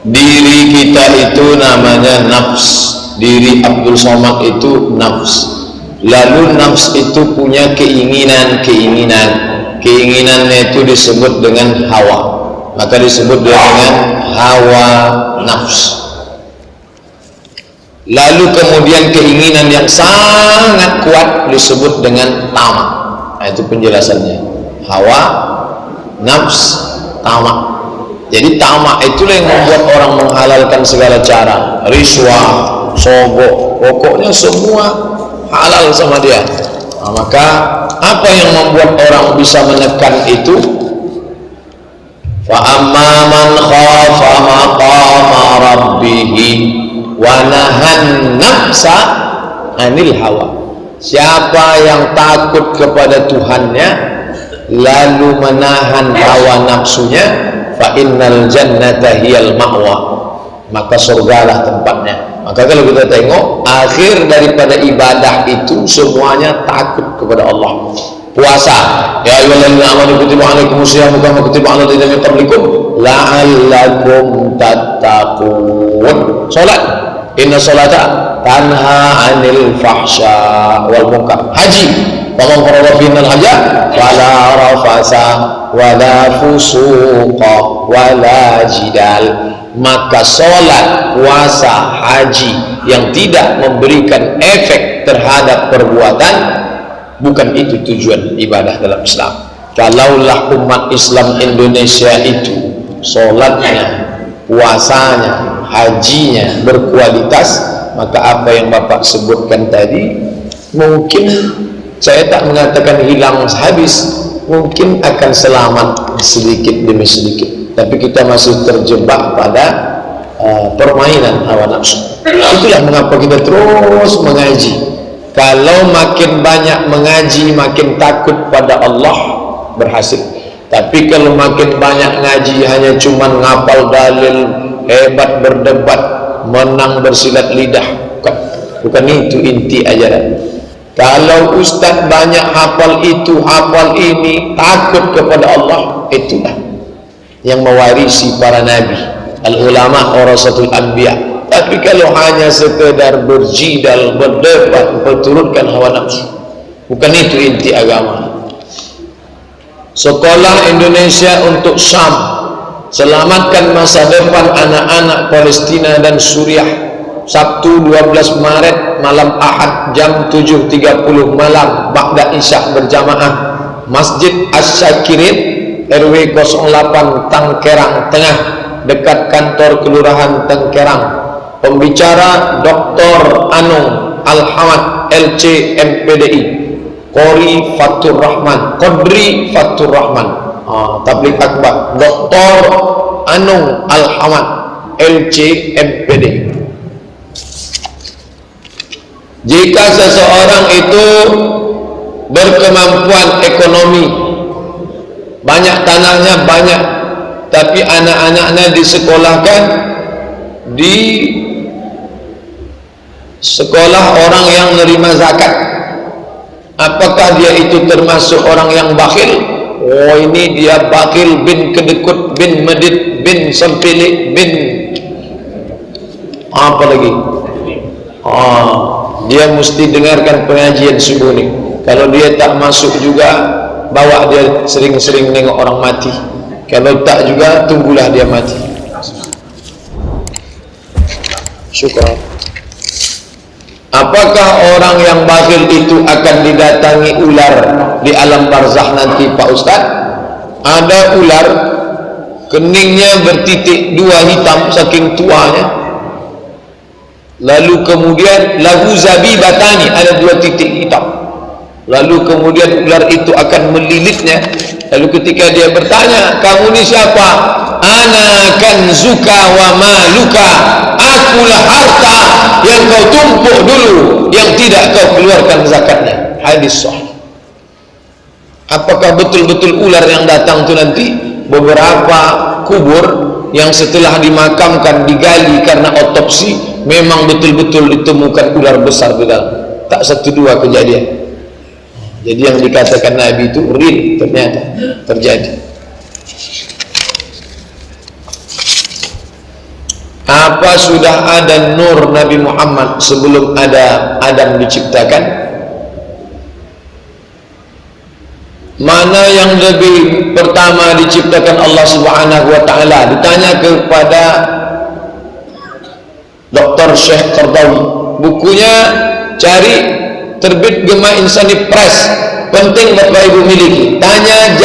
Diri kita itu namanya nafs. Diri Abdul Somad itu nafs. Lalu nafs itu punya keinginannya itu disebut dengan hawa, maka disebut dengan hawa nafs. Lalu kemudian keinginan yang sangat kuat disebut dengan tamak. Nah, itu penjelasannya. Hawa, nafs, tamak. Jadi tamak itulah yang membuat orang menghalalkan segala cara, riswah, sogok, pokoknya semua halal sama dia. Nah, maka apa yang membuat orang bisa menekan itu? Fa amma man khafa maqama rabbih wa nahan nafsa anil hawa. Siapa yang takut kepada Tuhannya lalu menahan hawa nafsunya, fa innal jannata hiyal ma'wa, maka surgalah tempatnya. Maka kalau kita tengok akhir daripada ibadah itu semuanya takut kepada Allah. Puasa, ya ayyuhalladzina amanu kutiba alaikumus syamu kama kutiba alal ladzina min qablikum la'allakum tattaqun. Salat, inna salata tanha 'anil fahsya wal munkar. Haji, faman farada fihinal hajja fala rafasa wala fusuqa wala jidal. Maka sholat, puasa, haji yang tidak memberikan efek terhadap perbuatan, bukan itu tujuan ibadah dalam Islam. Kalaulah umat Islam Indonesia itu sholatnya, puasanya, hajinya berkualitas, maka apa yang Bapak sebutkan tadi mungkin, saya tak mengatakan hilang habis, mungkin akan selamat sedikit demi sedikit. Tapi kita masih terjebak pada permainan hawa nafsu. Itulah mengapa kita terus mengaji. Kalau makin banyak mengaji, makin takut pada Allah, berhasil. Tapi kalau makin banyak ngaji hanya cuma ngapal dalil, hebat berdebat, menang bersilat lidah, bukan itu inti ajaran. Kalau ustaz banyak hafal itu, hafal ini, takut kepada Allah, itulah yang mewarisi para nabi. Al-ulama warasatul anbiya. Tapi kalau hanya sekedar berjidal, berdebat, berturutkan hawa nafsu, bukan itu inti agama. Sekolah Indonesia untuk Syam, selamatkan masa depan anak-anak Palestina dan Suriah. Sabtu 12 Maret malam Ahad jam 7.30 malam ba'da Isya berjamaah Masjid Asy-Syakirin RW 08 Tangkerang Tengah, dekat kantor Kelurahan Tangkerang. Pembicara Dr. Anung Alhamad LC MPDI, Qori Fatur Rahman, Qodri Fatur Rahman, Tabligh Akbar, Dr. Anung Alhamad LC MPDI. Jika seseorang itu berkemampuan ekonomi, banyak tanahnya banyak, tapi anak-anaknya disekolahkan di sekolah orang yang menerima zakat, apakah dia itu termasuk orang yang bakhil? Oh, ini dia bakhil bin kedekut bin medit bin sempilik bin apa lagi? Dia mesti dengarkan pengajian subuh ni. Kalau dia tak masuk juga, bawa dia sering-sering nengok orang mati. Kalau tak juga, tunggulah dia mati. Syukur. Apakah orang yang bakhil itu akan didatangi ular di alam barzakh nanti, Pak Ustaz? Ada ular, keningnya bertitik dua hitam saking tuanya. Lalu kemudian lahu zabibatani, ada dua titik hitam. Lalu kemudian ular itu akan melilitnya. Lalu ketika dia bertanya, kamu ni siapa? Ana kanzuka wa maluka, akulah harta yang kau tumpuk dulu, yang tidak kau keluarkan zakatnya. Hadis sahih. Apakah betul-betul ular yang datang itu nanti? Beberapa kubur yang setelah dimakamkan, digali karena otopsi, memang betul-betul ditemukan ular besar di dalam. Tak satu dua kejadian. Jadi yang dikatakan Nabi itu real, ternyata terjadi. Apa sudah ada nur Nabi Muhammad sebelum ada Adam diciptakan? Mana yang lebih pertama diciptakan Allah Subhanahu wa taala? Ditanya kepada Dr. Syekh Qardawi. Bukunya cari, terbit Gema Insani Press. Penting Bapak Ibu miliki. Tanya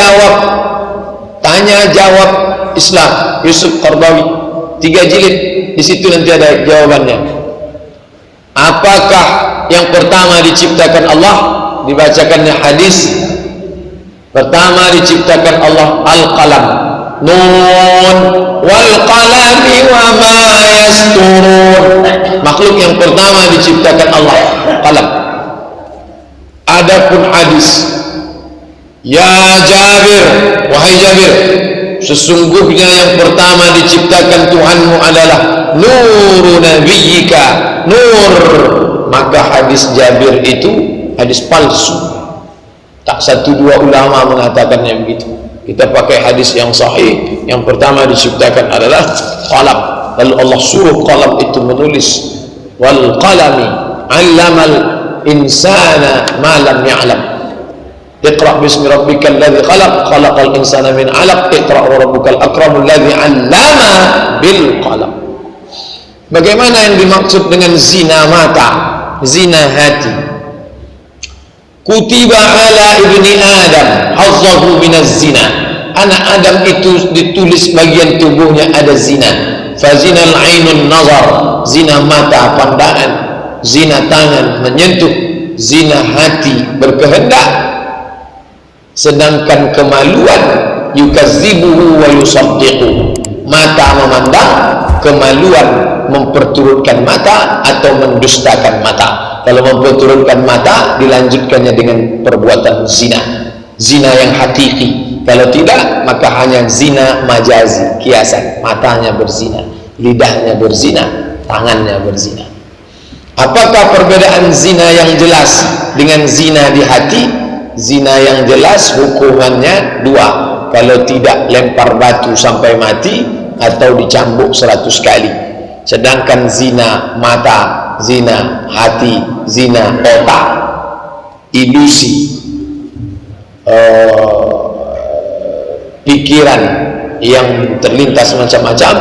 jawab Islam Yusuf Qardawi, 3 jilid. Di situ nanti ada jawabannya. Apakah yang pertama diciptakan Allah? Dibacakannya hadis. Pertama diciptakan Allah al-qalam. Nun wal qalami wa ma yasturun. Makhluk yang pertama diciptakan Allah qalam. Adapun hadis, ya Jabir, wahai Jabir, sesungguhnya yang pertama diciptakan Tuhanmu adalah nuru nabiyyika, nur. Maka hadis Jabir itu hadis palsu. Tak 1-2 ulama mengatakannya begitu. Kita pakai hadis yang sahih. Yang pertama diciptakan adalah qalam. Lalu Allah suruh qalam itu menulis. Wal qalami 'allamal insana ma lam ya'lam. Iqra bismi rabbikal ladzi khalaq, khalaqal insana min 'alaq, iqra wa rabbukal akramul ladzi 'allama bil qalam. Bagaimana yang dimaksud dengan zina mata, zina hati? Kutiba ala ibni Adam hazzahu minaz zina. Anak Adam itu ditulis bagian tubuhnya ada zina. Fazinal ainun nazar, zina mata pandangan, zina tangan menyentuh, zina hati berkehendak. Sedangkan kemaluan yukadzibuhu wa yusaddiqu, mata memandang, kemaluan memperturutkan mata atau mendustakan mata. Kalau memperturutkan mata, dilanjutkannya dengan perbuatan zina, zina yang hakiki. Kalau tidak, maka hanya zina majazi, kiasan. Matanya berzina, lidahnya berzina, tangannya berzina. Apakah perbedaan zina yang jelas dengan zina di hati? Zina yang jelas hukumannya 2. Kalau tidak, lempar batu sampai mati atau dicambuk 100 kali. Sedangkan zina mata, zina hati, zina otak, ilusi, pikiran yang terlintas macam-macam,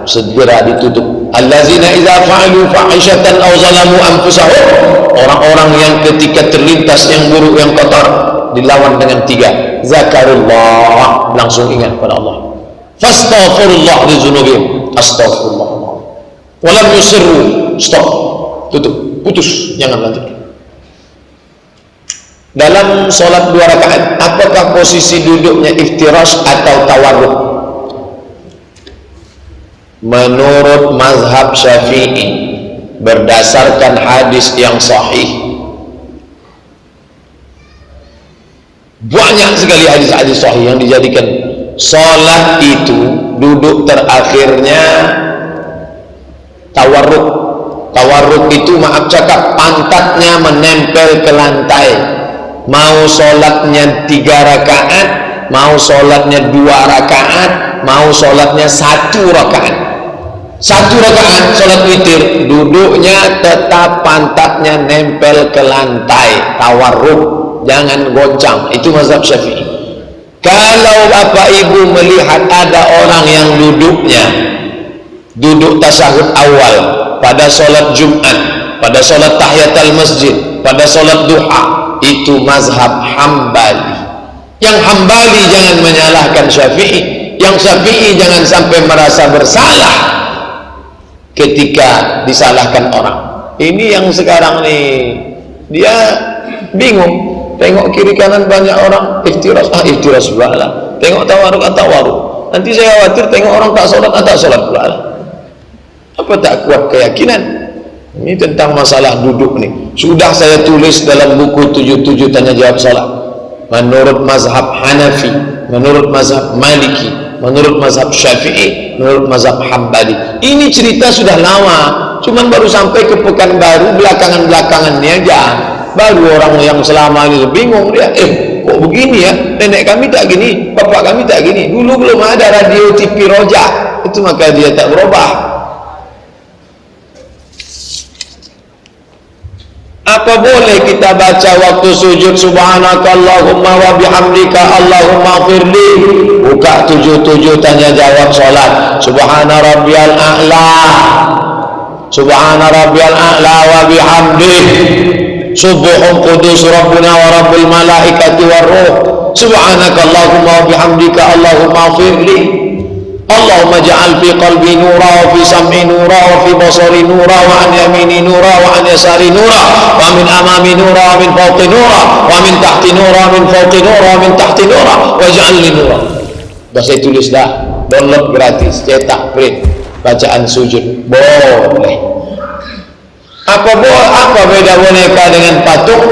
segera ditutup. Allazina idza fa'alu fahishatan aw zalamu anfusahum, orang-orang yang ketika terlintas yang buruk, yang kotor, dilawan dengan 3. Zakarullah, langsung ingat pada Allah. Fastaghfirullah li dzunubihim, astaghfirullah. Walam yusirru, stop, tutup, putus, jangan lanjut. Dalam sholat 2 rakaat, apakah posisi duduknya iftirash atau tawarruk? Menurut mazhab Syafi'i, berdasarkan hadis yang sahih, banyak sekali hadis-hadis sahih yang dijadikan sholat itu duduk terakhirnya tawarruk. Tawarruk itu, maaf cakap, pantatnya menempel ke lantai. Mau sholatnya 3 rakaat, mau sholatnya 2 rakaat, mau sholatnya 1 rakaat. 1 rakaat sholat witir, duduknya tetap pantatnya nempel ke lantai, tawarruk, jangan goncang. Itu mazhab Syafi'i. Kalau Bapak Ibu melihat ada orang yang duduk tasyahud awal pada sholat Jumat, pada sholat tahiyatul masjid, pada sholat duha, itu mazhab Hambali. Yang Hambali jangan menyalahkan Syafi'i, yang Syafi'i jangan sampai merasa bersalah ketika disalahkan orang. Ini yang sekarang nih, dia bingung, tengok kiri kanan banyak orang iftirash, iftirash pula lah, tengok tawarruk, tawarruk. Nanti saya khawatir tengok orang tak sholat pula lah. Apa tak kuat keyakinan? Ini tentang masalah duduk nih. Sudah saya tulis dalam buku 77 tanya jawab salat. Menurut mazhab Hanafi, menurut mazhab Maliki, menurut mazhab Syafi'i, menurut mazhab Hambali. Ini cerita sudah lama, cuman baru sampai ke Pekanbaru belakangan-belakangan ini aja. Baru orang yang selama ini bingung dia, kok begini ya? Nenek kami tak gini, bapak kami tak gini. Dulu belum ada radio TV Roja, itu maka dia tak berubah. Apa boleh kita baca waktu sujud subhanakallahumma wa bihamdika Allahumma firli? Buka 77 tanya jawab salat. Subhana rabbiyal a'la, subhana rabbiyal a'la wa bihamdih, subuhun qudus rabbuna wa rabbul malaikati war ruh, subhanakallahumma wa bihamdika Allahumma firli. Allahumma ja'al fi qalbi nura wa fi sam'i nura wa fi basari nura wa an yamini nura wa an yasari nura wa min amami nura wa min fawqi nura wa min tahti nura wa min fawqi nura wa min tahti nura wa ja'al li nura. Dah saya tulis dah, download gratis, cetak print, bacaan sujud boleh. Apa beda boneka dengan patung?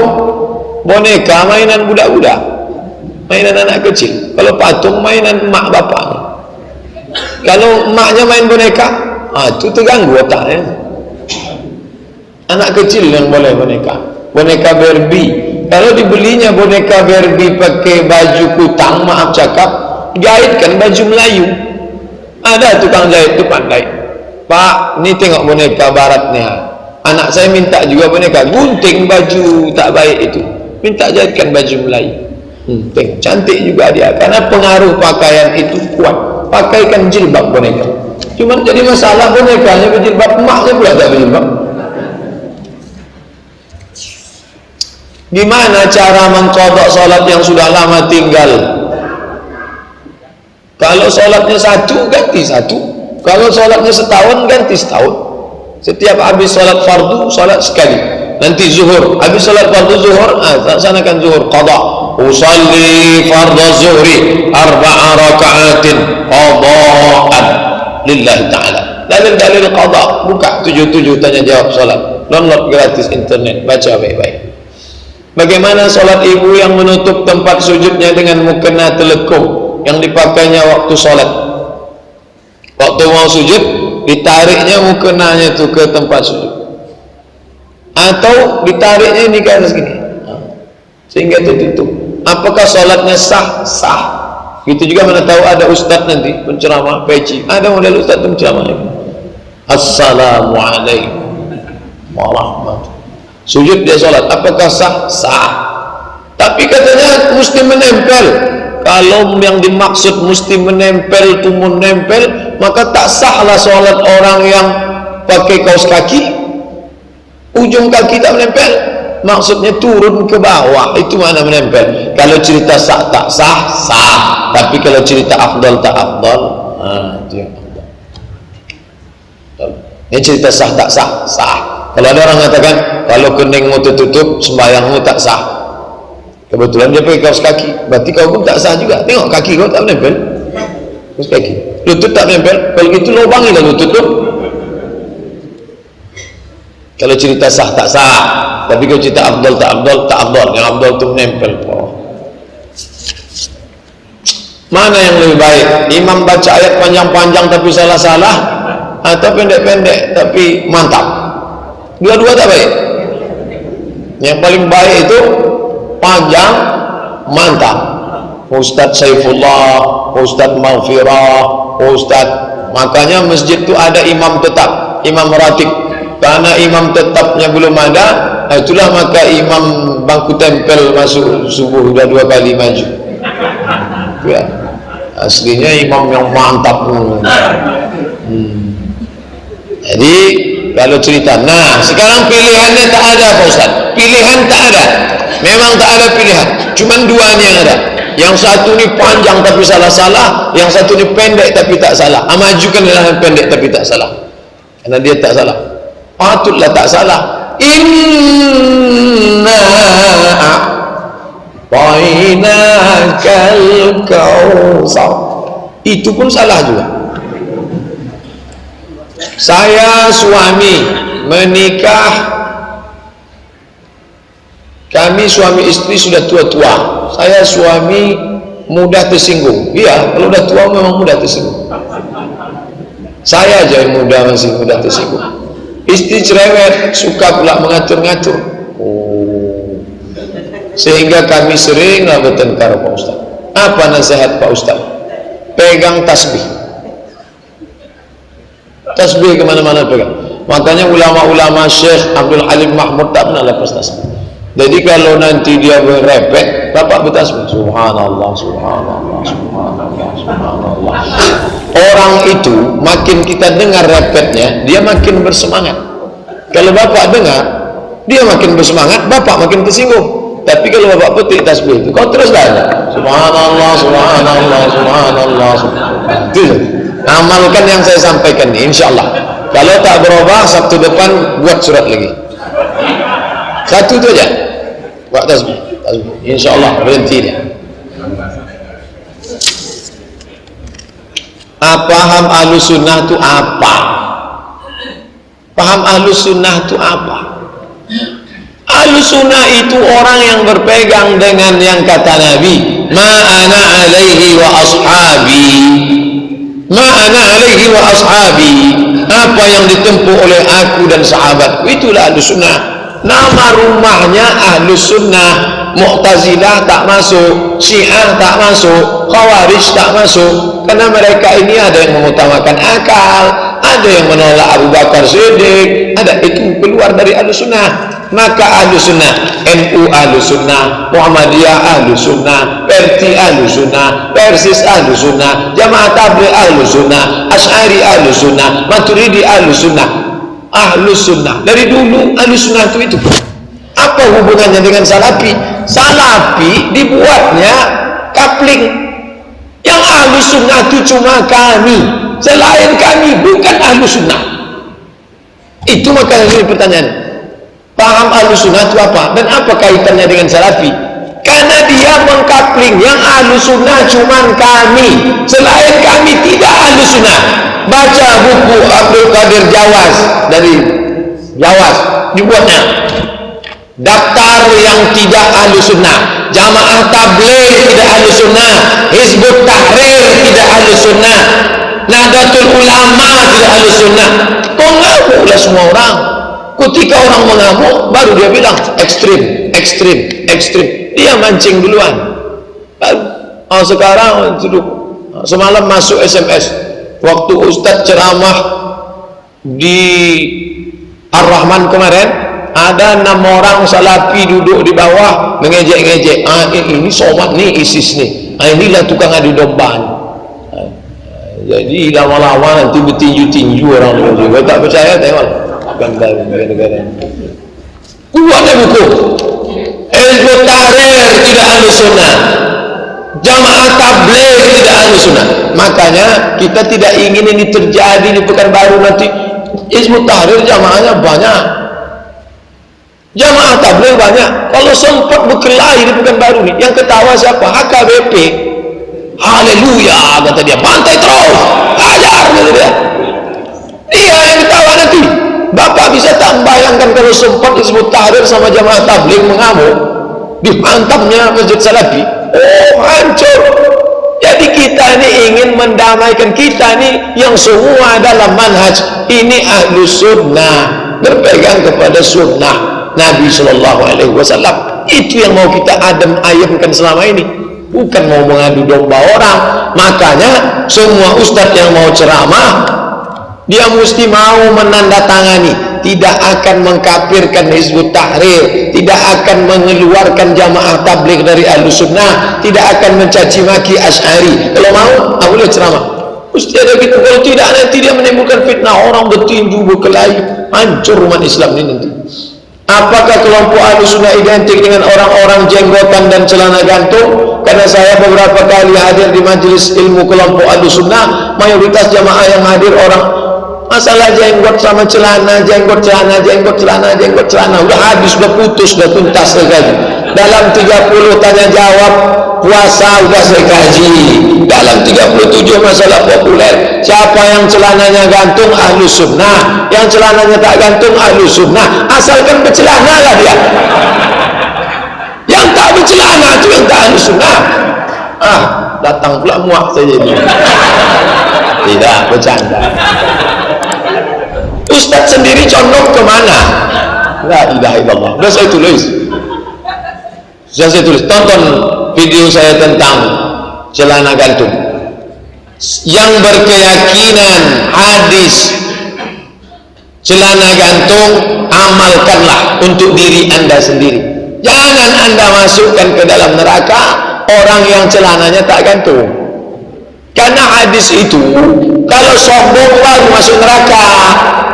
Boneka mainan budak-budak, mainan anak kecil. Kalau patung mainan mak bapaknya. Kalau emaknya main boneka, itu terganggu otaknya. Anak kecil yang boleh boneka. Boneka Barbie. Kalau dibelinya boneka Barbie pakai baju kutang, maaf cakap, jahitkan baju Melayu. Ada tukang jahit itu pandai. Pak, ini tengok boneka baratnya. Anak saya minta juga boneka, gunting baju tak baik itu, minta jahitkan baju Melayu. Tengok, cantik juga dia. Karena pengaruh pakaian itu kuat. Pakaikan jilbab boneka. Cuma jadi masalah bonekanya berjilbab, emaknya pula tak berjilbab. Gimana cara mengqadha salat yang sudah lama tinggal? Kalau salatnya satu, ganti satu. Kalau salatnya setahun, ganti setahun. Setiap habis salat fardu, salat sekali. Nanti zuhur, habis salat fardu zuhur, laksanakan zuhur qadha. Usalli fardhu zuhri 4 raka'atin qadha'an lillahi ta'ala. Dalil qadha, buka 77 tanya jawab salat, download gratis internet, baca baik-baik. Bagaimana salat ibu yang menutup tempat sujudnya dengan mukena telekung yang dipakainya waktu salat? Waktu mau sujud ditariknya mukenanya itu ke tempat sujud, atau ditariknya ini ke atas gini sehingga tertutup. Apakah salatnya sah? Sah. Itu juga mana tahu ada ustaz nanti penceramah peci, ada model ustaz penceramah. Assalamualaikum warahmatullahi. Sujud dia salat, apakah sah? Sah. Tapi katanya mesti menempel. Kalau yang dimaksud mesti menempel itu menempel, maka tak sahlah salat orang yang pakai kaos kaki, ujung kaki tak menempel. Maksudnya turun ke bawah, itu mana menempel. Kalau cerita sah tak sah, sah. Tapi kalau cerita afdal tak afdal, itu yang afdal. Ini cerita sah tak sah, sah. Kalau ada orang mengatakan kalau keningmu tertutup sembahyangmu tak sah, kebetulan dia pakai kaos kaki, berarti kau pun tak sah juga. Tengok kaki kau tak menempel, kaos kaki, lutut tak menempel. Kalau gitu lubangilah lutut tu. Kalau cerita sah tak sah, tapi kalau cerita afdal tak afdal, tak afdal. Yang afdal itu menempel. Mana yang lebih baik? Imam baca ayat panjang-panjang tapi salah-salah, atau pendek-pendek tapi mantap? Dua-dua tak baik. Yang paling baik itu panjang mantap. Ustadz Saifullah, Ustadz Maghfirah, Ustadz. Makanya masjid itu ada imam tetap, imam ratib. Karena imam tetapnya belum ada, itulah maka imam bangku tempel masuk subuh sudah 2 kali maju. Ya, aslinya imam yang mantap. Jadi kalau cerita, nah sekarang pilihannya tak ada Pak Ustaz. Pilihan tak ada, memang tak ada pilihan. Cuman duanya yang ada. Yang satu ni panjang tapi salah-salah, yang satu ni pendek tapi tak salah. Majukan yang pendek tapi tak salah, karena dia tak salah. Patutlah tak salah. Inna a'tainakal kautsar, itu pun salah juga. Saya suami menikah, kami suami istri sudah tua-tua. Saya suami mudah tersinggung. Iya, kalau udah tua memang mudah tersinggung. Saya aja yang muda, masih mudah tersinggung. Istri cerewet, suka pula mengatur-ngatur. Sehingga kami seringlah bertengkar Pak Ustaz. Apa nasihat Pak Ustaz? Pegang tasbih. Tasbih kemana-mana pegang. Makanya ulama-ulama Syekh Abdul Halim Mahmud tak pernah lepas tasbih. Jadi kalau nanti dia berepet, bapak bertasbih, subhanallah, subhanallah, subhanallah, subhanallah. Orang itu makin kita dengar repetnya, dia makin bersemangat. Kalau bapak dengar, dia makin bersemangat, bapak makin tersinggung. Tapi kalau bapak petik tasbih itu, kau terus tanya, subhanallah, subhanallah, subhanallah, subhanallah. Itu amalkan yang saya sampaikan ini, insyaallah. Kalau tak berubah, Sabtu depan buat surat lagi. Satu itu aja, buat tasbih, insyaallah berhenti dia. Paham Ahlus Sunnah itu apa? Paham Ahlus Sunnah itu apa? Ahlus Sunnah itu orang yang berpegang dengan yang kata Nabi, ma ana alaihi wa ashabi, ma ana alaihi wa ashabi, apa yang ditempuh oleh aku dan sahabatku, itulah Ahlus Sunnah. Nama rumahnya Ahlus Sunnah. Mu'tazilah tak masuk, Syiah tak masuk, Khawarij tak masuk, karena mereka ini ada yang mengutamakan akal, ada yang menolak Abu Bakar Siddiq, ada, itu keluar dari Ahlus Sunnah. Maka Ahlus Sunnah, NU Ahlus Sunnah, Muhammadiyah Ahlus Sunnah, Perti Ahlus Sunnah, Persis Ahlus Sunnah, Jamaah Tabligh Ahlus Sunnah, Asy'ari Ahlus Sunnah, Maturidi Ahlus Sunnah. Ahlus Sunnah dari dulu Ahlus Sunnah itu. Apa hubungannya dengan Salafi? Salafi dibuatnya kapling. Yang Ahlus Sunnah itu cuma kami, selain kami bukan Ahlus Sunnah. Itu makanya ini pertanyaan, paham Ahlus Sunnah itu apa dan apa kaitannya dengan Salafi? Karena dia mengkapling, yang Ahlus Sunnah cuma kami, selain kami tidak Ahlus Sunnah. Baca buku Abdul Qadir Jawas, dari Jawas dibuatnya daftar yang tidak Ahlus Sunnah, Jamaah Tabligh tidak Ahlus Sunnah, Hizbut Tahrir tidak Ahlus Sunnah, Nahdlatul Ulama tidak Ahlus Sunnah. Kau ngamuk lah semua orang. Ketika orang mengamuk, baru dia bilang ekstrim, ekstrim, ekstrim. Dia mancing duluan. Sekarang semalam masuk SMS, waktu Ustadz ceramah di Ar-Rahman kemarin, ada 6 orang Salafi duduk di bawah mengejek-ngejek, ini somat nih, ISIS nih, inilah tukang adu domba. Jadi lama-lama nanti bertinju-tinju orang juga. Tak percaya, tengok gambar negara-negara. Kuatnya buku Hizbut Tahrir tidak Ahlus Sunnah, Jamaah Tabligh tidak Ahlus Sunnah. Makanya kita tidak ingin ini terjadi di Pekanbaru nanti. Hizbut Tahrir jamaahnya banyak, Jamaah Tabligh banyak. Kalau sempat berkelahi di Pekanbaru nih, yang ketawa siapa? HKBP. Haleluya, kata dia, bantai terus, ajar, kata dia. Dia yang ketawa nanti. Bapak bisa tak bayangkan kalau sempat Hizbut Tahrir sama Jamaah Tabligh mengamuk, dihantamnya Masjid Salafi, oh hancur. Jadi kita ini ingin mendamaikan, kita ini yang semua dalam manhaj ini Ahlus Sunnah, berpegang kepada sunnah Nabi SAW. Itu yang mau kita ayamkan selama ini, bukan mau mengadu domba orang. Makanya semua ustadz yang mau ceramah, dia mesti mau menandatangani, tidak akan mengkafirkan Hizbut Tahrir, tidak akan mengeluarkan Jamaah Tabligh dari Ahlus Sunnah, tidak akan mencaci maki Asy'ari. Kalau mau, boleh ceramah. Mesti ada gitu. Kalau tidak, nanti dia menimbulkan fitnah, orang bertinju, berkelahi, hancur umat Islam ini nanti. Apakah kelompok Ahlus Sunnah identik dengan orang-orang jenggotan dan celana gantung? Karena saya beberapa kali hadir di majelis ilmu kelompok Ahlus Sunnah, mayoritas jamaah yang hadir orang masalah jenggot sama celana, jenggot celana, jenggot celana, jenggot celana, udah habis, udah putus, udah tuntas sekali. Dalam 30 tanya jawab puasa udah saya kaji. Dalam 37 masalah populer, siapa yang celananya gantung Ahlus Sunnah, yang celananya tak gantung Ahlus Sunnah, asalkan bercelana lah dia. Yang tak bercelana itu yang tak Ahlus Sunnah. Datang pula muak saja ini. Tidak, bercanda. Ustadz sendiri condong kemana? La ilaha illallah. Sudah saya tulis. Tonton video saya tentang celana gantung. Yang berkeyakinan hadis celana gantung amalkanlah untuk diri anda sendiri. Jangan anda masukkan ke dalam neraka orang yang celananya tak gantung. Karena hadis itu, kalau sombong baru masuk neraka.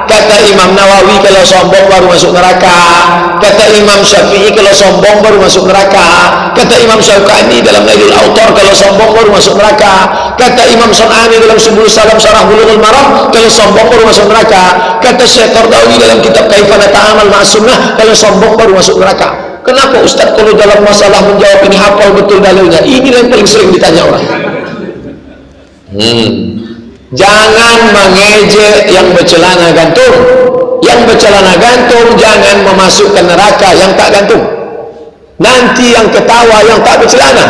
Kata Imam Nawawi, kalau sombong baru masuk neraka. Kata Imam Syafi'i, kalau sombong baru masuk neraka. Kata Imam Syaukani dalam Nailul Autar, kalau sombong baru masuk neraka. Kata Imam Sun'ani dalam Subul Salam Syarah Bulughul Maram, kalau sombong baru masuk neraka. Kata Syekh Qardawi dalam kitab Kaifa Nata'amal Ma'as Sunnah, kalau sombong baru masuk neraka. Kenapa Ustaz kalau dalam masalah menjawab ini hafal betul dalilnya? Ini yang paling sering ditanya orang. Jangan mengejek yang bercelana gantung. Yang bercelana gantung jangan memasukkan neraka yang tak gantung. Nanti yang ketawa yang tak bercelana.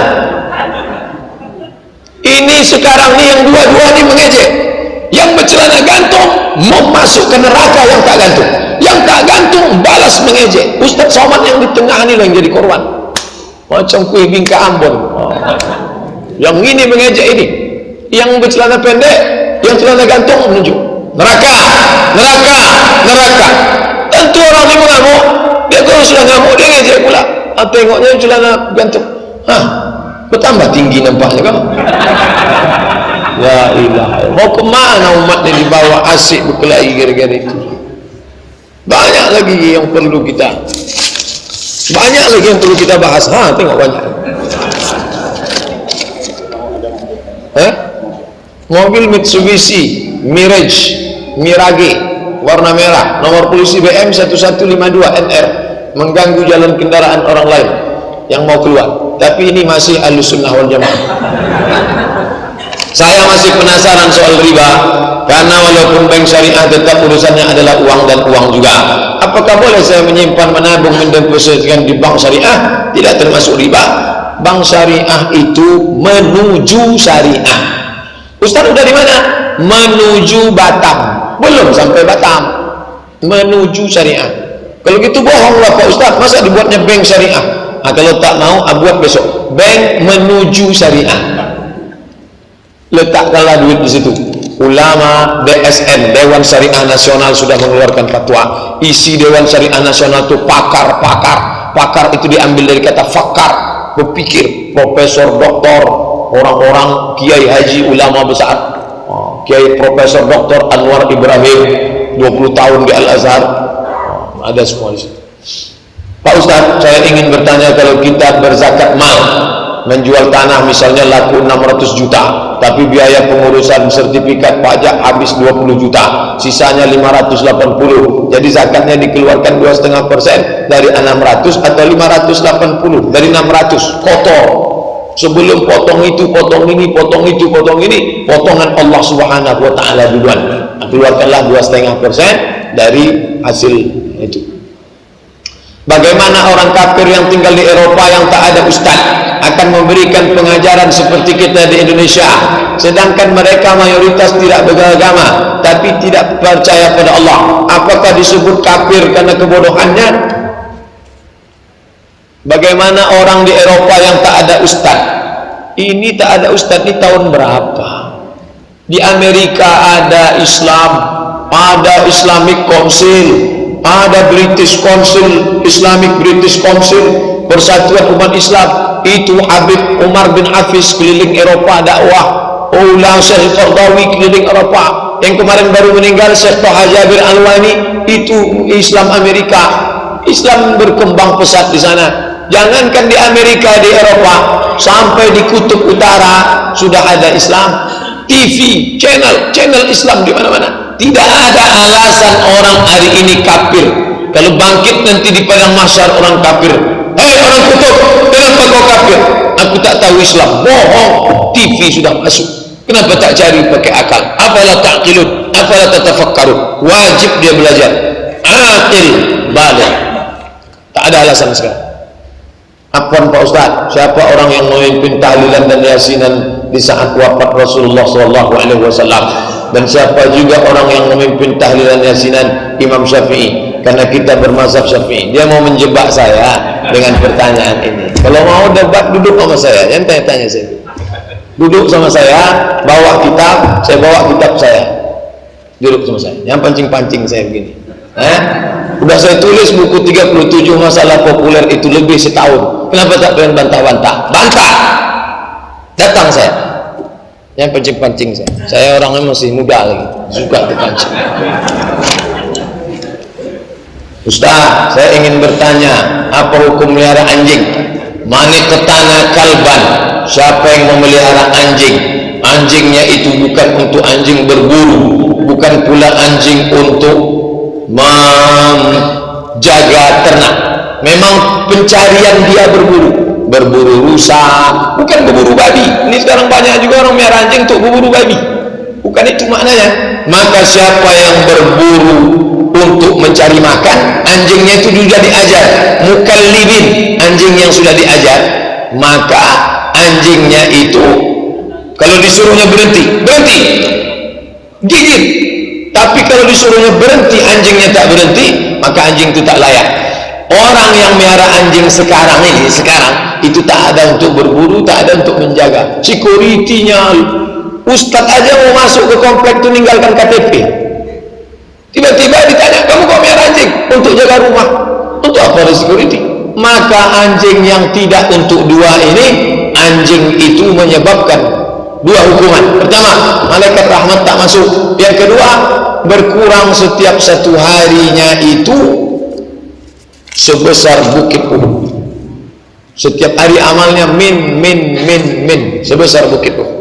Ini sekarang ni yang dua-dua ni mengejek. Yang bercelana gantung memasukkan neraka yang tak gantung. Yang tak gantung balas mengejek. Ustaz Somad yang di tengah ni lah yang jadi korban. Macam kuih bingka Ambon. Yang ini mengejek ini. Yang bercelana pendek, yang celana gantung menuju neraka, neraka, neraka. Tentu orang ni mengamuk. Dia kalau sudah ngamuk dia ngejek pula. Tengoknya celana gantung. Bertambah tinggi nampaknya kan? Ya ilah. Mau kemana umat ni dibawa asyik berkelahi gara-gara itu? Banyak lagi yang perlu kita. Banyak lagi yang perlu kita bahas. Tengok banyak. Mobil Mitsubishi Mirage warna merah, nomor polisi BM 1152 NR, mengganggu jalan kendaraan orang lain yang mau keluar. Tapi ini masih Ahlussunnah wal Jamaah. Saya masih penasaran soal riba, karena walaupun bank syariah tetap urusannya adalah uang dan uang juga. Apakah boleh saya menyimpan, menabung, mendepositkan di bank syariah? Tidak termasuk riba. Bank syariah itu menuju syariah. Ustaz udah di mana? Menuju Batam. Belum sampai Batam. Menuju syariah. Kalau gitu bohonglah Pak Ustaz. Masa dibuatnya bank syariah? Kalau tak mau, buat besok. Bank menuju syariah. Letakkanlah duit di situ. Ulama DSN, Dewan Syariah Nasional, sudah mengeluarkan fatwa. Isi Dewan Syariah Nasional itu pakar-pakar. Pakar itu diambil dari kata fakar, berpikir, profesor, doktor, orang-orang kiai haji, ulama besar. Kiai Profesor Dr. Anwar Ibrahim 20 tahun di Al-Azhar, ada semua di situ. Pak Ustaz, saya ingin bertanya, kalau kita berzakat mal, menjual tanah misalnya laku 600 juta, tapi biaya pengurusan sertifikat pajak habis 20 juta, sisanya 580. Jadi zakatnya dikeluarkan 2,5% dari 600 atau 580 dari 600 kotor. Sebelum potong itu, potong ini, potong itu, potong ini, potongan Allah Subhanahu wa ta'ala duluan. Keluarkanlah 2,5% dari hasil itu. Bagaimana orang kafir yang tinggal di Eropa yang tak ada ustaz akan memberikan pengajaran seperti kita di Indonesia, sedangkan mereka mayoritas tidak beragama tapi tidak percaya pada Allah? Apakah disebut kafir karena kebodohannya? Bagaimana orang di Eropa yang tak ada ustaz? Ini tak ada ustaz ini tahun berapa? Di Amerika ada Islam, ada Islamic Council, ada British Council, Islamic British Council, Persatuan Umat Islam. Itu Habib Umar bin Hafiz keliling Eropa dakwah. Ulama Syekh Qardawi keliling Eropa. Yang kemarin baru meninggal Syekh Toha Jabir Alwani, itu Islam Amerika. Islam berkembang pesat di sana. Jangankan di Amerika, di Eropa, sampai di kutub utara sudah ada Islam. TV, channel Islam di mana-mana. Tidak ada alasan orang hari ini kafir. Kalau bangkit nanti di padang mahsyar orang kafir, orang kutub, kenapa kau kafir? Aku tak tahu Islam. Bohong. TV sudah masuk. Kenapa tak cari pakai akal? Apalah ta'qilun, apalah tatafakkarun. Wajib dia belajar. Aqil, baligh. Tak ada alasan sekarang. Apaan Pak Ustaz, siapa orang yang memimpin tahlilan dan yasinan di saat wafat Rasulullah SAW? Dan siapa juga orang yang memimpin tahlilan yasinan Imam Syafi'i? Karena kita bermazhab Syafi'i. Dia mau menjebak saya dengan pertanyaan ini. Kalau mau debat, duduk sama saya, jangan tanya-tanya saya. Duduk sama saya, bawa kitab, saya bawa kitab saya. Duduk sama saya, jangan pancing-pancing saya begini. Udah saya tulis buku 37 masalah populer itu lebih setahun. Kenapa tak kalian bantah-bantah? Bantah! Datang saya. Yang pancing-pancing saya. Saya orangnya masih muda lagi, suka dipancing. Ustaz, saya ingin bertanya, apa hukum melihara anjing? Man iqtana kalban, siapa yang memelihara anjing? Anjingnya itu bukan untuk anjing berburu, bukan pula anjing untuk menjaga ternak. Memang pencarian dia berburu rusa, bukan berburu babi. Ini sekarang banyak juga orang melihara anjing untuk berburu babi, bukan itu maknanya. Maka siapa yang berburu untuk mencari makan, anjingnya itu sudah diajar, mukallibin, anjing yang sudah diajar, maka anjingnya itu kalau disuruhnya berhenti, gigit. Tapi kalau disuruhnya berhenti, anjingnya tak berhenti, maka anjing itu tak layak. Orang yang melihara anjing sekarang itu tak ada untuk berburu, tak ada untuk menjaga. Security-nya, ustaz aja mau masuk ke komplek itu ninggalkan KTP. Tiba-tiba ditanya, kamu kok melihara anjing? Untuk jaga rumah. Untuk apa ada security? Maka anjing yang tidak untuk dua ini, anjing itu menyebabkan dua hukuman. Pertama, malaikat rahmat tak masuk. Yang kedua, berkurang setiap satu harinya itu sebesar bukit Uhud. Setiap hari amalnya min sebesar bukit Uhud.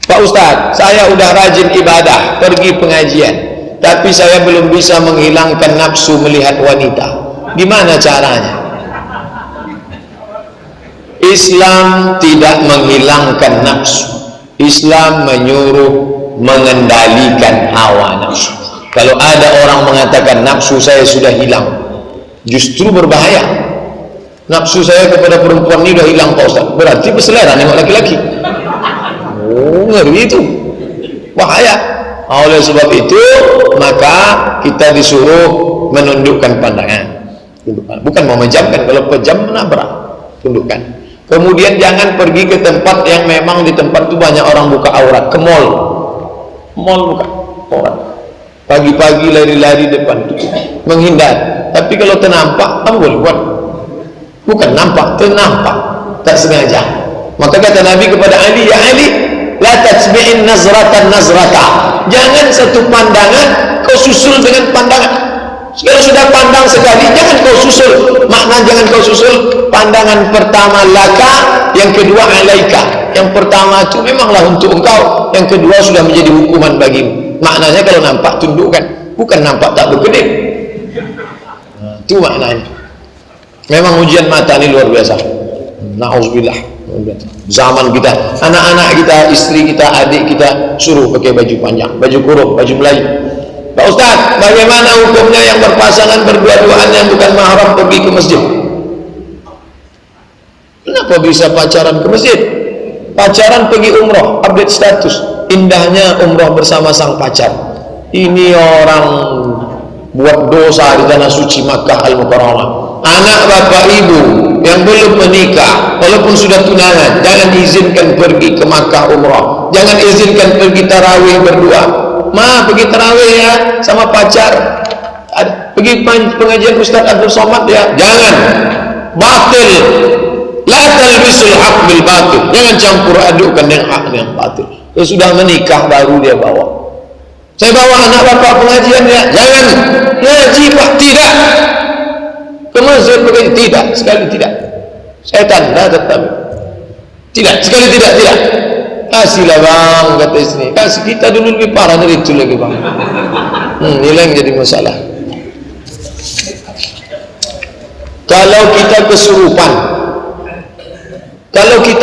Pak Ustadz, saya udah rajin ibadah, pergi pengajian, tapi saya belum bisa menghilangkan nafsu melihat wanita. Gimana caranya? Islam tidak menghilangkan nafsu. Islam menyuruh mengendalikan hawa nafsu. Kalau ada orang mengatakan nafsu saya sudah hilang, justru berbahaya. Nafsu saya kepada perempuan ini sudah hilang Pak Ustadz, berarti berselera nengok laki-laki. Oh, ngeri itu, bahaya. Oleh sebab itu maka kita disuruh menundukkan pandangan, bukan memejamkan. Kalau pejam menabrak, tundukkan. Kemudian jangan pergi ke tempat yang memang di tempat itu banyak orang buka aurat, ke mall buka aurat, pagi-pagi lari-lari depan itu, menghindar. Tapi kalau ternampak, kamu boleh buat, bukan nampak, ternampak, tak sengaja. Maka kata Nabi kepada Ali, ya Ali, la tatsbi'in nazratan nazrata, jangan satu pandangan kau susul dengan pandangan. Kalau sudah pandang sekali, jangan kau susul. Makna jangan kau susul, pandangan pertama laka, yang kedua alaika. Yang pertama itu memanglah untuk engkau, yang kedua sudah menjadi hukuman bagimu. Maknanya kalau nampak tundukkan, bukan nampak tak berkedip. Itu maknanya. Memang ujian mata ini luar biasa. Na'udzubillah. Zaman kita, anak-anak kita, istri kita, adik kita suruh pakai baju panjang, baju kurung, baju Melayu. Pak Ustaz, bagaimana hukumnya yang berpasangan berdua-duaan yang bukan mahram pergi ke masjid? Kenapa bisa pacaran ke masjid? Pacaran pergi umroh, update status. Indahnya umroh bersama sang pacar. Ini orang buat dosa di tanah suci Makkah Al-Mukarramah. Anak bapak ibu yang belum menikah, walaupun sudah tunangan, jangan izinkan pergi ke Makkah umrah, jangan izinkan pergi tarawih berdua. Pergi tarawih ya sama pacar, pergi pengajian Ustaz Abdul Somad ya, jangan. Batil, la talbisul haq bil batil, jangan campur adukan yang hak dengan batil. Sudah menikah baru dia bawa, saya bawa anak bapak pengajian ya, jangan. Ngaji pak, tidak. Ke masjid begini, tidak, sekali tidak. Setan dah tetap. Tidak, sekali tidak. Kasihlah bang, kata istri. Kasih, kita dulu lebih parah dari itu lagi bang. Nilai yang jadi masalah. Kalau kita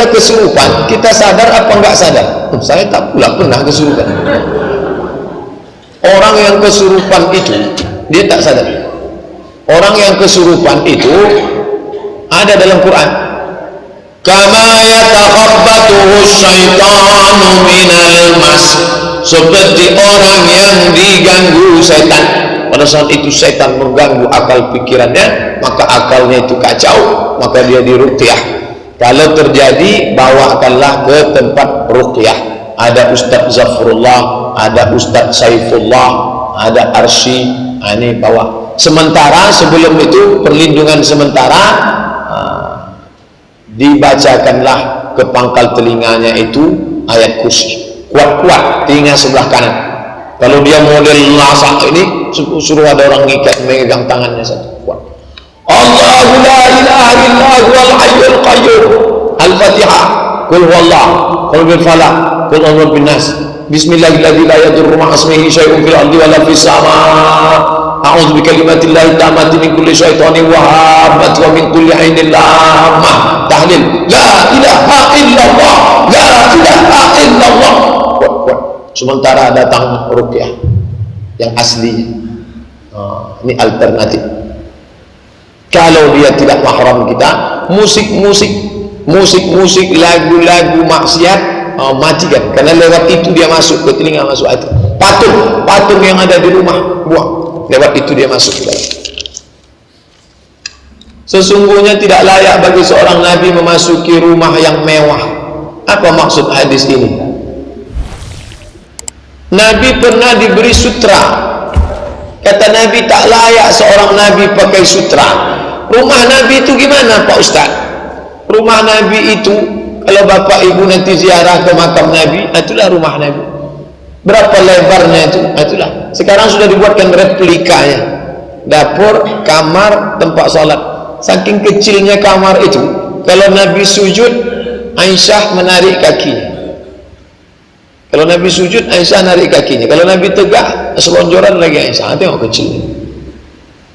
kesurupan, kita sadar apa enggak sadar? Saya tak pula pernah kesurupan. Orang yang kesurupan itu, dia tak sadar. Orang yang kesurupan itu ada dalam Quran. Kama yatakhabbatuhu syaitanu minal mas, seperti orang yang diganggu setan. Pada saat itu setan mengganggu akal pikirannya, maka akalnya itu kacau, maka dia diruqyah. Kalau terjadi, bawakanlah ke tempat ruqyah. Ada Ustaz Zafrullah, ada Ustaz Saifullah, ada arsy, ini bawah. Sementara sebelum itu perlindungan sementara, dibacakanlah ke pangkal telinganya itu ayat kursi, kuat-kuat telinga sebelah kanan. Kalau dia model lasak ini, suruh ada orang ngikat megang tangannya satu, kuat. Allahu la ilaha illa huwal hayyul qayyum. Al-Fatihah. Qul huwallah, qul bil falaq, qul a'udzu bin nas. Bismillahirrahmanirrahim. La yadurru ma'a ismihi syai'un fil ardi wa la fis samaa. A'udzu bikalimatillahi tammati min kulli syaitanin wa hammat wa min kulli 'ainin lammah. Tahlil. La ilaha illallah. La ilaha illallah. Kuat. Sementara datang ruqyah yang aslinya. Ini alternatif. Kalau dia tidak mahram kita, musik, lagu-lagu maksiat, matikan. Karena lewat itu dia masuk ke telinga, masuk hati. Patung yang ada di rumah, buang. Lewat itu dia masuk ke dalam. Sesungguhnya tidak layak bagi seorang nabi memasuki rumah yang mewah. Apa maksud hadis ini? Nabi pernah diberi sutra. Kata Nabi, tak layak seorang nabi pakai sutra. Rumah Nabi itu gimana Pak Ustaz? Rumah Nabi itu, kalau bapak ibu nanti ziarah ke makam Nabi, itulah rumah Nabi. Berapa lebarnya itu? Itulah. Sekarang sudah dibuatkan replikanya. Dapur, kamar, tempat salat. Saking kecilnya kamar itu, kalau Nabi sujud, Aisyah menarik kakinya. Kalau Nabi sujud, Aisyah narik kakinya. Kalau Nabi tegak, selonjoran lagi Aisyah. Tengok kecilnya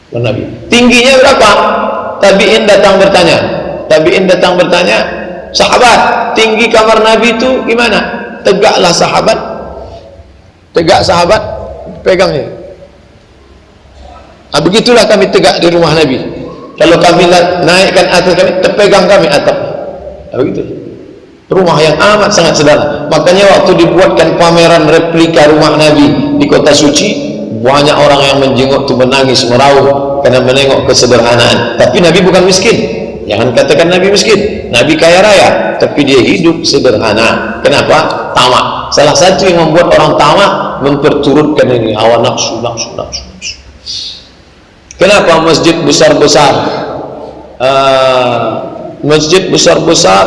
Nabi. Tingginya berapa? Tabi'in datang bertanya, sahabat, tinggi kamar Nabi itu gimana? Tegaklah sahabat. Tegak sahabat, pegangnya. Begitulah kami tegak di rumah Nabi. Kalau kami naikkan atas kami, terpegang kami atap. Begitu. Rumah yang amat sangat sederhana. Makanya waktu dibuatkan pameran replika rumah Nabi di kota suci, banyak orang yang menjenguk itu menangis merauh karena menengok kesederhanaan. Tapi Nabi bukan miskin. Jangan katakan Nabi miskin. Nabi kaya raya, tapi dia hidup sederhana. Kenapa? Tamak. Salah satu yang membuat orang tamak, memperturutkan ini hawa nafsu. Kenapa masjid besar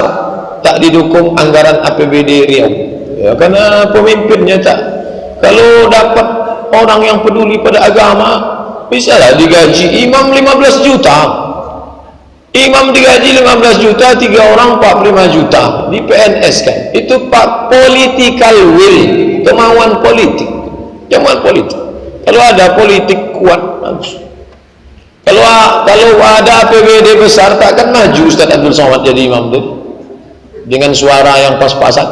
tak didukung anggaran APBD Riau? Ya, karena pemimpinnya tak. Kalau dapat orang yang peduli pada agama, bisalah digaji imam 15 juta. Imam digaji 15 juta, 3 orang 45 juta di PNS kan. Itu pak political will, kemauan politik. Kalau ada politik kuat, bagus. Kalau ada APBD besar, takkan maju Ustaz Abdul Somad jadi imam itu dengan suara yang pas-pasan.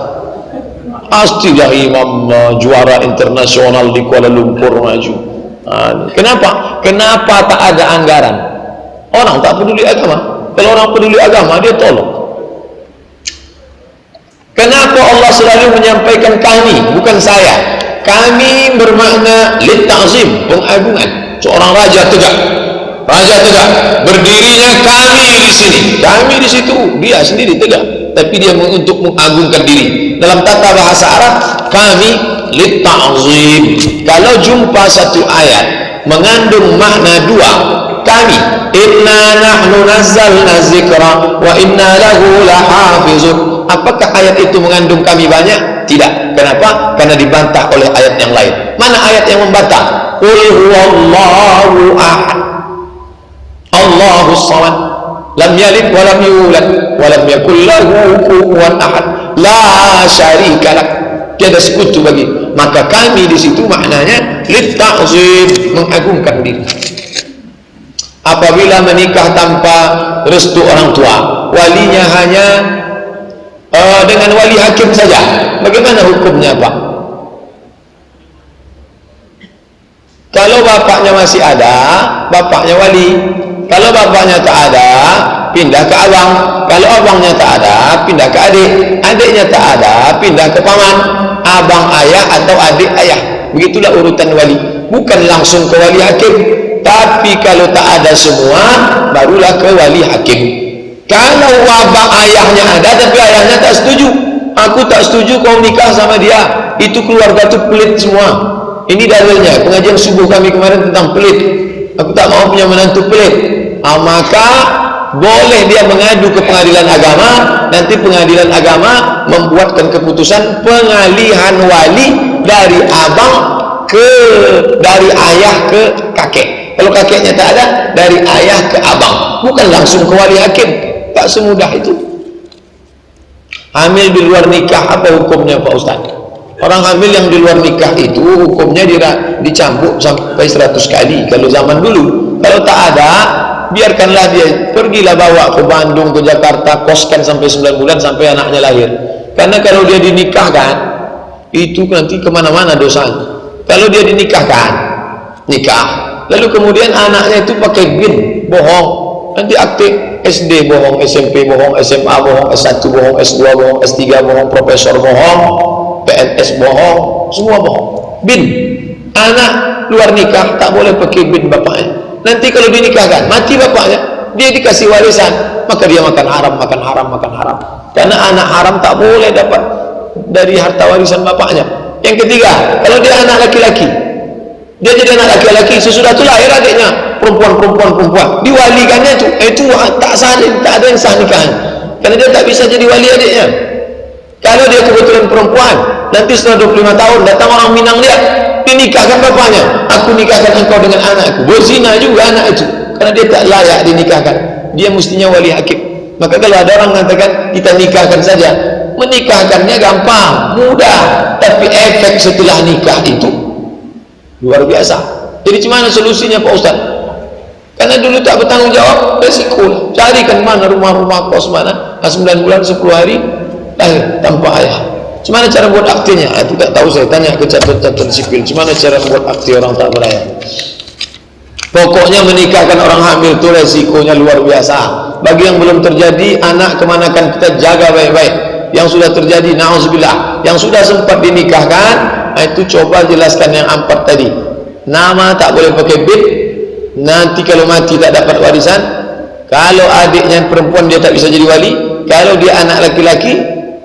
Pastilah imam juara internasional di Kuala Lumpur maju. Kenapa tak ada anggaran? Orang tak peduli agama. Kalau orang peduli agama, dia tolong. Kenapa Allah selalu menyampaikan kami, bukan saya? Kami bermakna lit-ta'zim, pengagungan. Seorang raja tegak, berdirinya kami di sini, kami di situ, dia sendiri tegak, tapi dia untuk mengagungkan diri. Dalam tata bahasa Arab, kami lit-ta'zim. Kalau jumpa satu ayat mengandung makna dua, kami, inna nahnu nazzalna dzikra wa inna lahu lahafizun. Apakah ayat itu mengandung kami banyak? Tidak. Kenapa? Karena dibantah oleh ayat yang lain. Mana ayat yang membantah? Qul huwallahu ahad, Allahus samad, lam yalid wa lam yulad wa lam yakul lahu kufuwan ahad, la syarikalah, tiada sekutu bagi. Maka kami di situ maknanya lit-ta'zim, mengagungkan diri. Apabila menikah tanpa restu orang tua, walinya hanya dengan wali hakim saja, bagaimana hukumnya Pak? Kalau bapaknya masih ada, bapaknya wali. Kalau bapaknya tak ada, pindah ke abang. Kalau abangnya tak ada, pindah ke adik. Adiknya tak ada, pindah ke paman, abang ayah atau adik ayah. Begitulah urutan wali. Bukan langsung ke wali hakim, tapi kalau tak ada semua, barulah ke wali hakim. Kalau abang ayahnya ada, tapi ayahnya tak setuju, aku tak setuju kau nikah sama dia, itu keluarga tu pelit semua, Ini dalilnya pengajian subuh kami kemarin tentang pelit. Aku tak mau punya menantu pelit. Maka boleh dia mengadu ke pengadilan agama. Nanti pengadilan agama membuatkan keputusan pengalihan wali dari abang dari ayah ke kakek. Kalau kakeknya tak ada, dari ayah ke abang, bukan langsung ke wali hakim. Tak semudah itu. Hamil di luar nikah, apa hukumnya Pak Ustaz? Orang hamil yang di luar nikah itu hukumnya dicambuk sampai 100 kali kalau zaman dulu. Kalau tak ada, biarkanlah dia, pergilah bawa ke Bandung, ke Jakarta, koskan sampai 9 bulan sampai anaknya lahir. Karena kalau dia dinikahkan, itu nanti kemana-mana dosanya. Kalau dia dinikahkan, nikah, lalu kemudian anaknya itu pakai bin, bohong, nanti akte SD bohong, SMP bohong, SMA bohong, S1 bohong, S2 bohong, S3 bohong, profesor bohong, PNS bohong, semua bohong. Bin, anak luar nikah tak boleh pakai bin bapaknya. Nanti kalau dinikahkan, mati bapaknya, dia dikasih warisan, maka dia makan haram, makan haram, makan haram. Karena anak haram tak boleh dapat dari harta warisan bapaknya. Yang ketiga, kalau dia anak laki-laki, dia jadi anak laki-laki, sesudah itu lahir adiknya perempuan, diwalikannya itu tak sah, tak ada yang sah nikahan, karena dia tak bisa jadi wali adiknya. Kalau dia kebetulan perempuan, nanti setelah 25 tahun datang orang Minang lihat, dinikahkan bapaknya, aku nikahkan engkau dengan anakku, berzina juga anak itu, karena dia tak layak dinikahkan, dia mestinya wali hakim. Maka kalau ada orang mengatakan kita nikahkan saja, menikahkannya gampang, mudah, tapi efek setelah nikah itu luar biasa. Jadi gimana solusinya Pak Ustaz? Karena dulu tak bertanggung jawab, resiko. Carikan mana rumah-rumah kos mana, 9 bulan 10 hari lahir tanpa ayah. Gimana cara buat aktenya? Itu tak tahu, saya tanya ke catur sipil, gimana cara buat akte orang tak berayah. Pokoknya menikahkan orang hamil itu resikonya luar biasa. Bagi yang belum terjadi, anak kemanakan kita jaga baik-baik. Yang sudah terjadi, na'udzubillah, yang sudah sempat dinikahkan, itu coba jelaskan yang 4 tadi. Nama tak boleh pakai bin, nanti kalau mati tak dapat warisan, kalau adiknya perempuan dia tak bisa jadi wali, kalau dia anak laki-laki,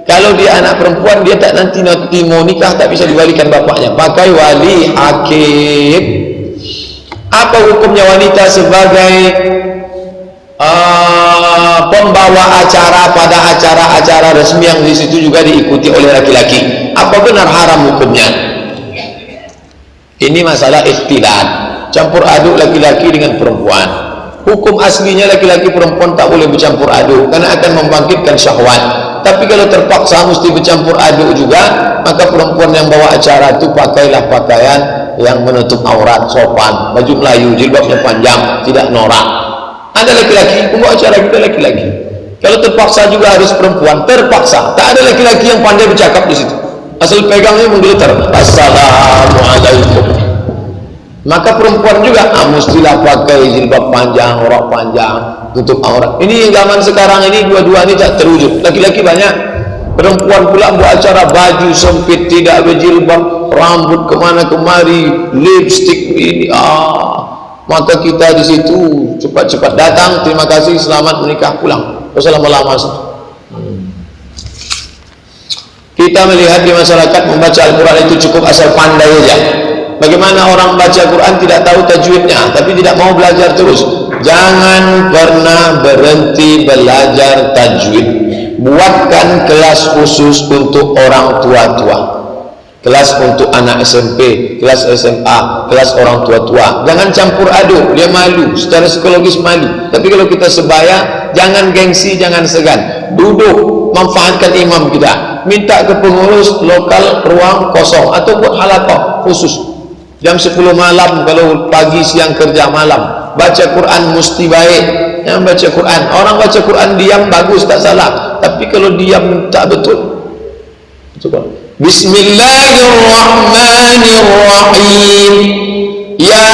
kalau dia anak perempuan dia tak nanti mau nikah tak bisa diwalikan bapaknya, pakai wali hakim. Apa hukumnya wanita sebagai pembawa acara pada acara-acara resmi yang di situ juga diikuti oleh laki-laki? Apa benar haram hukumnya? Ini masalah ikhtilat, campur aduk laki-laki dengan perempuan. Hukum aslinya laki-laki perempuan tak boleh bercampur aduk karena akan membangkitkan syahwat. Tapi kalau terpaksa mesti bercampur aduk juga, maka perempuan yang bawa acara itu pakailah pakaian yang menutup aurat, sopan, baju Melayu, jilbabnya panjang, tidak norak. Ada laki-laki pembawa acara kita laki-laki. Kalau terpaksa juga harus perempuan, terpaksa. Tak ada laki-laki yang pandai bercakap di situ. Asal pegangnya menggeletar, assalamualaikum. Maka perempuan juga mestilah pakai jilbab panjang, rok panjang, tutup aurat. Ini zaman sekarang ini dua-dua ini tak terwujud. Laki-laki banyak, perempuan pula buat acara baju sempit, tidak berjilbab, rambut kemana kemari, lipstick ini. Maka kita di situ cepat-cepat datang, terima kasih, selamat menikah, pulang. Lama-lama kita melihat di masyarakat membaca Al-Quran itu cukup asal pandai saja. Bagaimana orang baca Quran tidak tahu tajwidnya, tapi tidak mau belajar terus. Jangan pernah berhenti belajar tajwid. Buatkan kelas khusus untuk orang tua-tua, kelas untuk anak SMP, kelas SMA, kelas orang tua-tua. Jangan campur aduk, dia malu, secara psikologis malu. Tapi kalau kita sebaya, jangan gengsi, jangan segan. Duduk, manfaatkan imam kita, minta ke pengurus lokal ruang kosong atau buat halaqah khusus jam 10 malam, kalau pagi siang kerja malam. Baca Quran mesti baik. Yang baca Quran, orang baca Quran diam bagus, tak salah, tapi kalau diam tak betul. Coba Bismillahirrahmanirrahim. Ya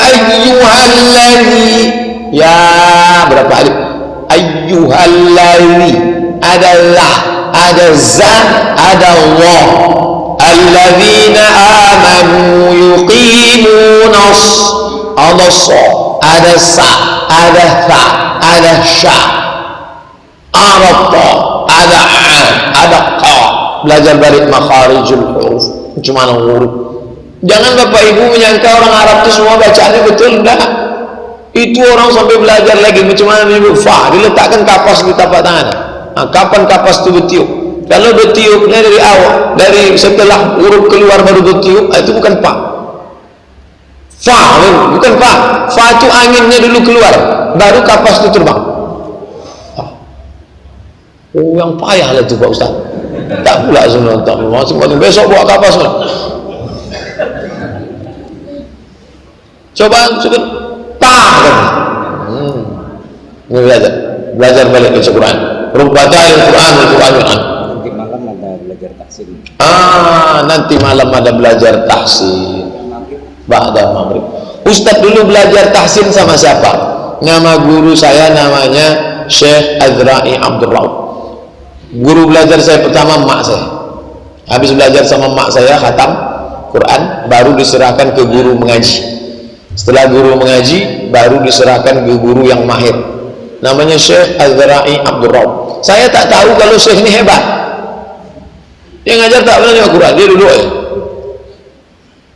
ayyuhalladzi, ya berapa alif? Ayyuhalladzi, adalah, ada za, ada Allah. Alladzina amanu yuqimunas, ada sa, ada sa, ada tha, ada sya, ada ta, ada an, ada qa. Belajar balik makharijul huruf, cuma huruf. Jangan Bapak Ibu menyangka orang Arab itu semua bacaannya betul, enggak. Itu orang sampai belajar lagi macam mana menyebut fa, diletakkan kapas di tapak tangan. Nah, kapan kapas itu bertiup? Kalau bertiupnya dari awal, dari setelah huruf keluar baru bertiup, itu bukan fa. Fa, bukan fa. Fa itu anginnya dulu keluar, baru kapas itu terbang. Oh, yang payah lah itu Pak Ustaz. Tak pula sebenarnya, tak masing-masing besok bawa kapas lah. Coba ini belajar balik baca Quran. Rubbatal Quran, Al-Quran. Nanti malam ada belajar tahsin. Nanti malam ada belajar tahsin. Ba'da maghrib. Ustadz dulu belajar tahsin sama siapa? Nama guru saya namanya Syekh Azra'i Abdul Rauf. Guru belajar saya pertama mak saya. Habis belajar sama mak saya khatam Quran, baru diserahkan ke guru mengaji. Setelah guru mengaji, baru diserahkan ke guru yang mahir. Namanya Syekh Azra'i Abdul Rauf. Saya tak tahu kalau Syekh ini hebat. Dia ngajar tak pernah nengok Quran, dia duduk aja.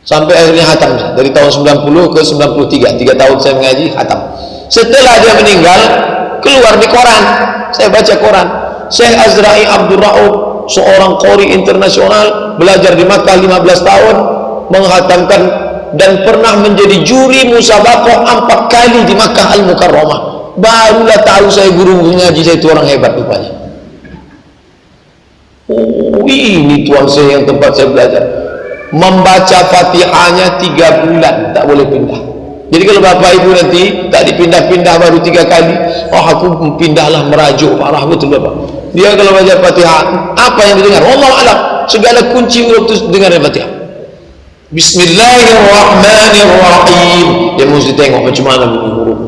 Sampai akhirnya khatam dari tahun 90 ke 93, 3 tahun saya mengaji khatam. Setelah dia meninggal, keluar di koran. Saya baca koran. Syekh Azra'i Abdul Rauf, seorang qori internasional, belajar di Makkah 15 tahun, menghatamkan dan pernah menjadi juri musabaqah 4 kali di Makkah Al-Mukarramah. Barulah tahu saya guru mengaji saya itu orang hebat rupanya. Oh, ini tuan saya yang tempat saya belajar. Membaca Fatihahnya 3 bulan, tak boleh pindah. Jadi kalau Bapak Ibu nanti tak dipindah-pindah baru 3 kali, oh aku pindahlah merajuk, parah betul Bapak. Dia kalau baca Fatihah, apa yang didengar? Wallahu a'lam. Segala kunci waktu dengar Fatihah. Bismillahirrahmanirrahim. Dia mesti tengok macam mana bunyi huruf.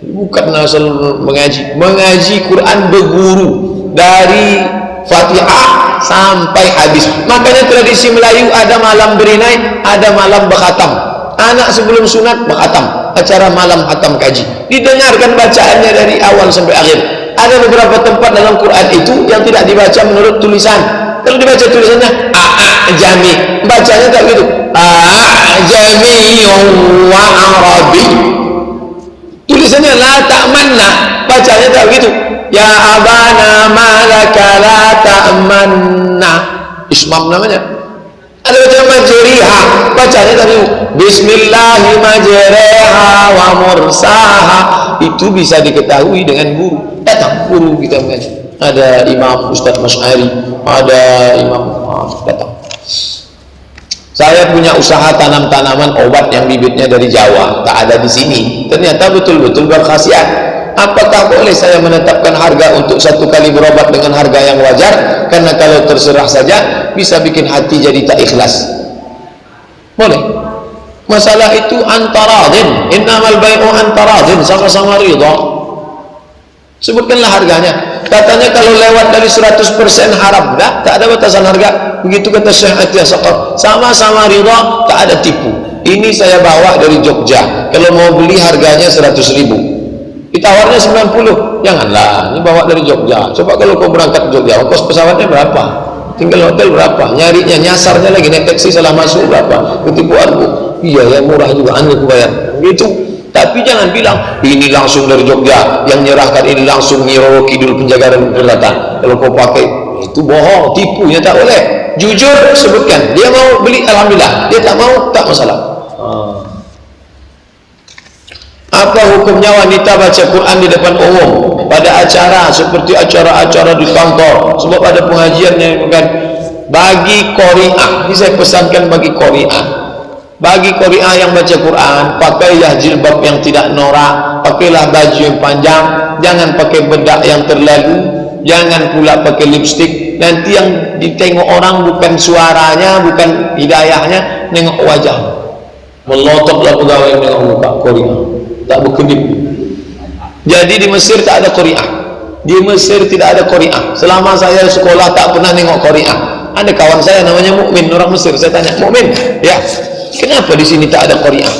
Bukan asal mengaji. Mengaji Quran berguru dari Fatihah sampai habis. Makanya tradisi Melayu ada malam berinai, ada malam berkhatam. Anak sebelum sunat berkhatam, acara malam khatam kaji. Didengarkan bacaannya dari awal sampai akhir. Ada beberapa tempat dalam Quran itu yang tidak dibaca menurut tulisan. Kalau dibaca tulisannya jami, bacanya tak gitu. Jami wa arabi. Tulisannya la ta'manna, bacanya tak gitu. Ya abana malaka la ta'manna. Ismam namanya. Ada baca majriha, bacanya tak gitu. Bismillahi majriha wa mursaha. Itu bisa diketahui dengan guru. Datang guru kita mengaji. Ada Imam Ustaz Masyari, ada Imam datang. Saya punya usaha tanam tanaman obat yang bibitnya dari Jawa, tak ada di sini. Ternyata betul-betul berkhasiat. Apakah boleh saya menetapkan harga untuk 1 kali berobat dengan harga yang wajar? Karena kalau terserah saja bisa bikin hati jadi tak ikhlas. Boleh. Masalah itu antaradin. Innamal bai'u antaradin, sama-sama ridha. Sebutkanlah harganya. Katanya kalau lewat dari 100% haram. Tak ada batasan harga. Begitu kata Syekh Atiyah Saqaf. Sama-sama ridha, tak ada tipu. Ini saya bawa dari Jogja. Kalau mau beli harganya 100.000. Ditawarnya 90. Janganlah, ini bawa dari Jogja. Coba kalau kau berangkat ke Jogja, ongkos pesawatnya berapa? Tinggal hotel berapa? Nyarinya, nyasarnya lagi, naik taksi salah masuk berapa? Ketipuanku. Iya ya, murah juga, anda aku bayar. Gitu. Tapi jangan bilang ini langsung dari Jogja, yang nyerahkan ini langsung Nyiro Kidul Penjagaan Selatan. Kalau kau pakai itu bohong, tipunya tak boleh. Jujur sebutkan, dia mau beli alhamdulillah, dia tak mau tak masalah. Apa hukumnya wanita baca Quran di depan umum pada acara seperti acara-acara di kantor? Sebab ada pengajiannya bukan bagi qari'ah. Ini saya pesankan bagi qari'ah. Bagi qari'ah yang baca Quran, pakailah jilbab yang tidak norak, pakailah baju yang panjang, jangan pakai bedak yang terlalu, jangan pula pakai lipstik. Nanti yang ditengok orang bukan suaranya, bukan hidayahnya, nengok wajah. Melototlah pegawai yang nengok muka qari'ah, tak berkedip. Jadi di Mesir tak ada qari'ah. Di Mesir tidak ada qari'ah. Selama saya sekolah tak pernah nengok qari'ah. Ada kawan saya namanya Mukmin, orang Mesir. Saya tanya, Mukmin, ya, kenapa di sini tak ada qari'ah?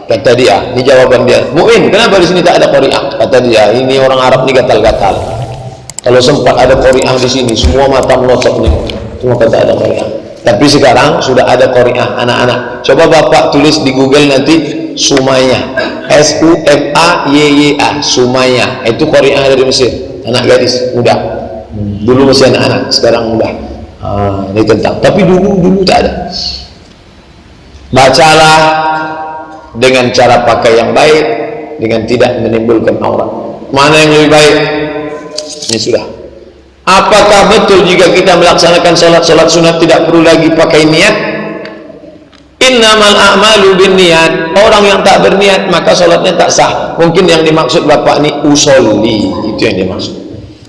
Kata dia, ini jawaban dia. Mukmin, kenapa di sini tak ada qari'ah? Kata dia, ini orang Arab ni gatal-gatal. Kalau sempat ada qari'ah di sini, semua mata melotot ni. Cuma kata ada qari'ah. Tapi sekarang sudah ada qari'ah anak-anak. Coba bapak tulis di Google nanti Sumayyah, Sumayya, Sumayyah. Itu qari'ah dari Mesir, anak gadis muda. Dulu masih anak-anak, sekarang muda. Ini tentang. Tapi dulu tak ada. Bacalah dengan cara pakai yang baik, dengan tidak menimbulkan aurat. Mana yang lebih baik? Ini sudah. Apakah betul jika kita melaksanakan sholat sunat tidak perlu lagi pakai niat? Innamal a'malu binniyat. Orang yang tak berniat maka sholatnya tak sah. Mungkin yang dimaksud bapak ini usolli, itu yang dimaksud.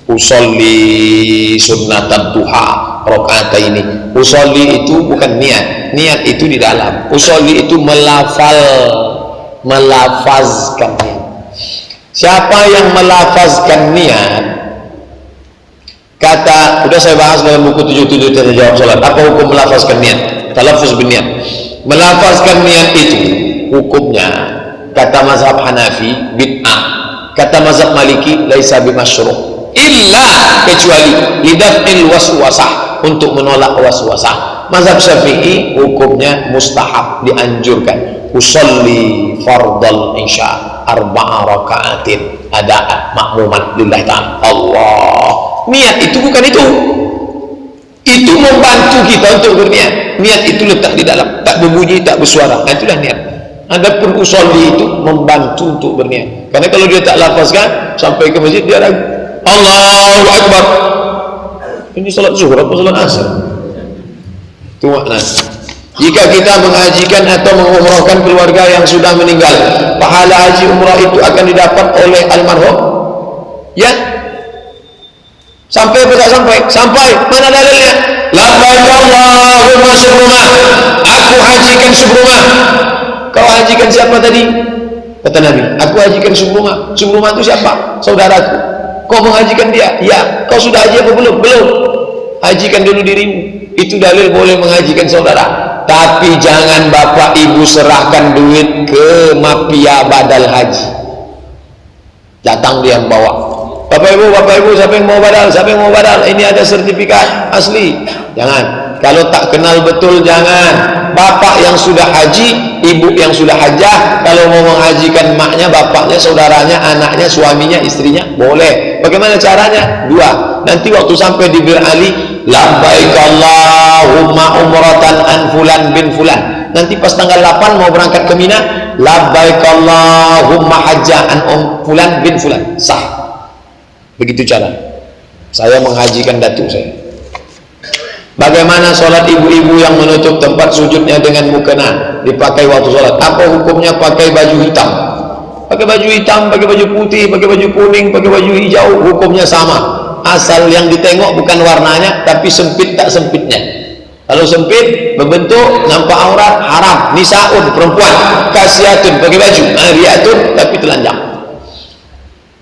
Usolli sunnatan duha rakaat ini. Usolli itu bukan niat. Niat itu di dalam. Usolli itu melafazkan niat. Siapa yang melafazkan niat, kata, udah saya bahas dalam buku 77 tanda jawab salat. Apa hukum melafazkan niat? Talaffuz bin niat. Melafazkan niat itu hukumnya kata mazhab Hanafi bid'ah, kata mazhab Maliki laisa bimasyru', illa kecuali lidaf'il waswasah, untuk menolak waswasah. Mazhab Syafi'i hukumnya mustahab, dianjurkan. Usolli fardal isya arba'a raka'atin ada'an makmuman lillahi ta'ala. Allah. Niat itu bukan itu. Itu membantu kita untuk berniat. Niat itu letak di dalam, tak berbunyi, tak bersuara. Nah, itulah niat. Adapun usolli itu membantu untuk berniat. Karena kalau dia tak lafazkan sampai ke masjid dia ragu. Allahu Akbar. Ini salat zuhur apa salat asar? Itu maknanya. Jika kita menghajikan atau mengumrahkan keluarga yang sudah meninggal, pahala haji umrah itu akan didapat oleh almarhum? Ya. Sampai apa tak sampai? Sampai. Mana dalilnya? Labbaik Allahumma subrumah. Aku hajikan subrumah. Kau hajikan siapa tadi? Kata Nabi, aku hajikan subrumah. Subrumah itu siapa? Saudaraku. Kau menghajikan dia? Ya. Kau sudah haji apa belum? Belum. Hajikan dulu dirimu. Itu dalil boleh menghajikan saudara. Tapi jangan bapak ibu serahkan duit ke mafia badal haji. Datang dia yang bawa. Bapak ibu, siapa yang mau badal? Siapa yang mau badal? Ini ada sertifikat asli. Jangan. Kalau tak kenal betul jangan. Bapak yang sudah haji, ibu yang sudah hajah, kalau mau menghajikan maknya, bapaknya, saudaranya, anaknya, suaminya, istrinya, boleh. Bagaimana caranya? Dua. Nanti waktu sampai di Bir Ali, labbaik Allahumma umratan an fulan bin fulan. Nanti pas tanggal 8 mau berangkat ke Mina, labbaik Allahumma hajjah an fulan bin fulan. Sah. Begitu cara. Saya menghajikan datuk saya. Bagaimana sholat ibu-ibu yang menutup tempat sujudnya dengan mukena dipakai waktu sholat? Apa hukumnya pakai baju hitam? Pakai baju hitam, pakai baju putih, pakai baju kuning, pakai baju hijau, hukumnya sama. Asal yang ditengok bukan warnanya, tapi sempit tak sempitnya. Kalau sempit, berbentuk, nampak aurat, haram. Nisaun, perempuan. Kasiatun, pakai baju. Riatun, tapi telanjang.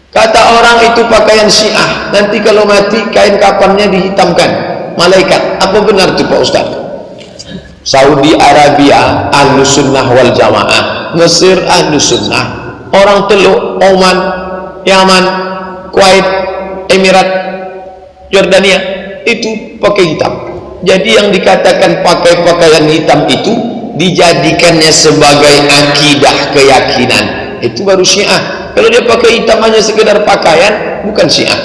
Kata orang itu pakaian Syiah. Nanti kalau mati, kain kafannya dihitamkan. Malaikat. Apa benar itu Pak Ustaz? Saudi Arabia Ahlus Sunnah wal Jamaah, Mesir Ahlus Sunnah, orang Teluk, Oman, Yaman, Kuwait, Emirat, Jordania, itu pakai hitam. Jadi yang dikatakan pakai pakaian hitam itu dijadikannya sebagai akidah keyakinan, itu baru Syiah. Kalau dia pakai hitam hanya sekedar pakaian, bukan Syiah.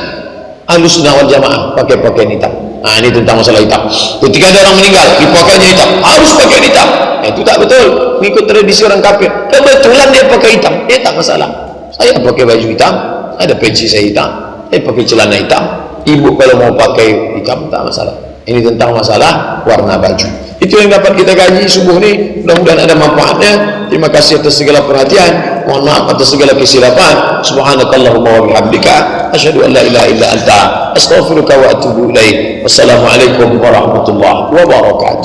Ahlus Sunnah wal Jamaah pakai pakaian hitam. Nah, ini tentang masalah hitam. Ketika ada orang meninggal, dipakainya hitam, harus pakai hitam. Itu tak betul, mengikut tradisi orang kafir. Kebetulan dia pakai hitam, tak masalah. Saya pakai baju hitam, ada peci saya hitam, saya pakai celana hitam. Ibu kalau mau pakai hitam tak masalah. Ini tentang masalah warna baju. Itu yang dapat kita kaji subuh ini. Mudah-mudahan ada manfaatnya. Terima kasih atas segala perhatian. Mohon maaf atas segala kesilapan. Subhanakallahumma wa bihamdika asyhadu an la ilaha illa anta astaghfiruka wa atubu ilaik. Wassalamualaikum warahmatullahi wabarakatuh.